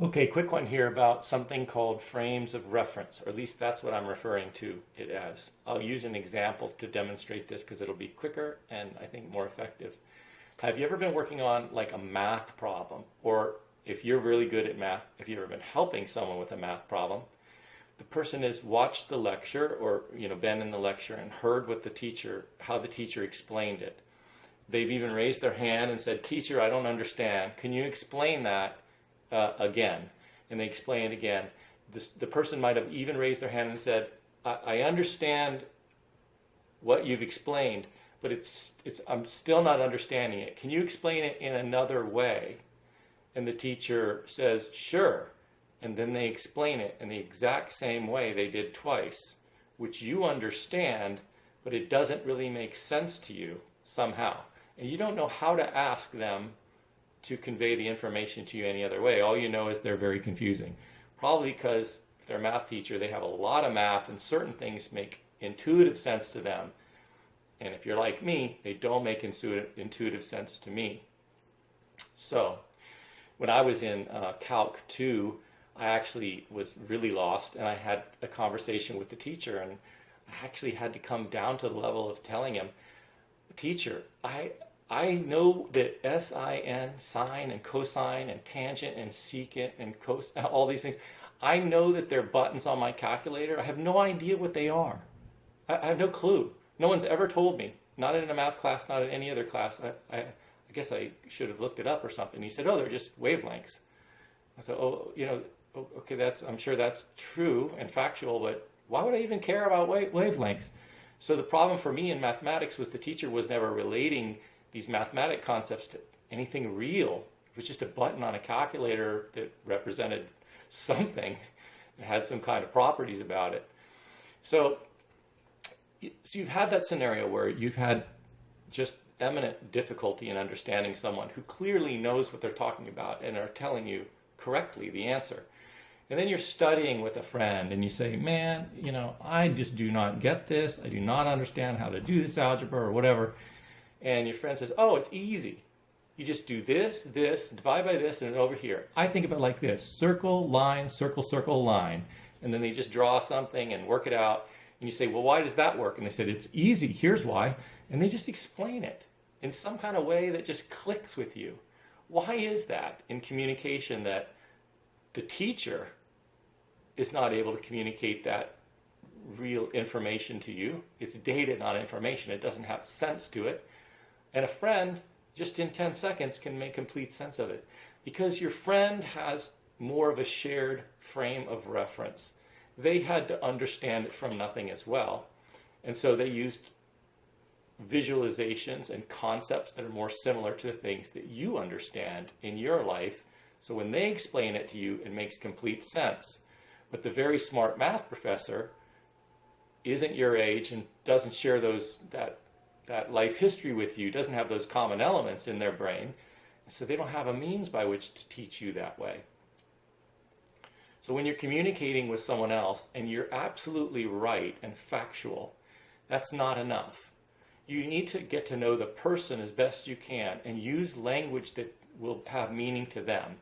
Okay, quick one here about something called frames of reference, or at least that's what I'm referring to it as. I'll use an example to demonstrate this because it'll be quicker and I think more effective. Have you ever been working on like a math problem? Or if you're really good at math, have you ever been helping someone with a math problem? The person has watched the lecture or been in the lecture and heard what how the teacher explained it. They've even raised their hand and said, "Teacher, I don't understand. Can you explain that again?" And they explain it again. The person might have even raised their hand and said, I understand what you've explained, but I'm still not understanding it. Can you explain it in another way?" And the teacher says, "Sure." And then they explain it in the exact same way they did twice, which you understand, but it doesn't really make sense to you somehow. And you don't know how to ask them to convey the information to you any other way. All you know is they're very confusing. Probably because if they're a math teacher, they have a lot of math and certain things make intuitive sense to them. And if you're like me, they don't make intuitive sense to me. So when I was in Calc 2, I actually was really lost and I had a conversation with the teacher, and I actually had to come down to the level of telling him, "Teacher, I know that sin, sine and cosine and tangent and secant and all these things, I know that they're buttons on my calculator. I have no idea what they are. I have no clue. No one's ever told me. Not in a math class, not in any other class. I guess I should have looked it up or something." He said, "Oh, they're just wavelengths." I thought, okay, I'm sure that's true and factual, but why would I even care about wavelengths? So the problem for me in mathematics was the teacher was never relating these mathematic concepts to anything real. It was just a button on a calculator that represented something and had some kind of properties about it. So you've had that scenario where you've had just eminent difficulty in understanding someone who clearly knows what they're talking about and are telling you correctly the answer. And then you're studying with a friend and you say, "Man, I just do not get this. I do not understand how to do this algebra or whatever." And your friend says, "Oh, it's easy. You just do this, divide by this, and over here. I think of it like this: circle, line, circle, circle, line." And then they just draw something and work it out. And you say, "Well, why does that work?" And they said, "It's easy. Here's why." And they just explain it in some kind of way that just clicks with you. Why is that in communication that the teacher is not able to communicate that real information to you? It's data, not information. It doesn't have sense to it. And a friend, just in 10 seconds, can make complete sense of it. Because your friend has more of a shared frame of reference. They had to understand it from nothing as well. And so they used visualizations and concepts that are more similar to the things that you understand in your life. So when they explain it to you, it makes complete sense. But the very smart math professor isn't your age and doesn't share that life history with you, doesn't have those common elements in their brain. So they don't have a means by which to teach you that way. So when you're communicating with someone else and you're absolutely right and factual, that's not enough. You need to get to know the person as best you can and use language that will have meaning to them.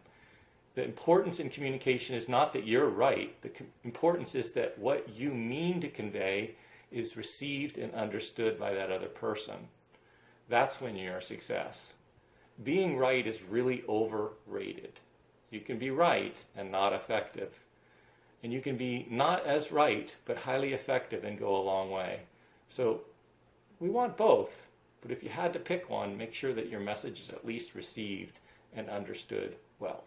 The importance in communication is not that you're right. The importance is that what you mean to convey is received and understood by that other person. That's when you're a success. Being right is really overrated. You can be right and not effective. And you can be not as right, but highly effective and go a long way. So we want both. But if you had to pick one, make sure that your message is at least received and understood well.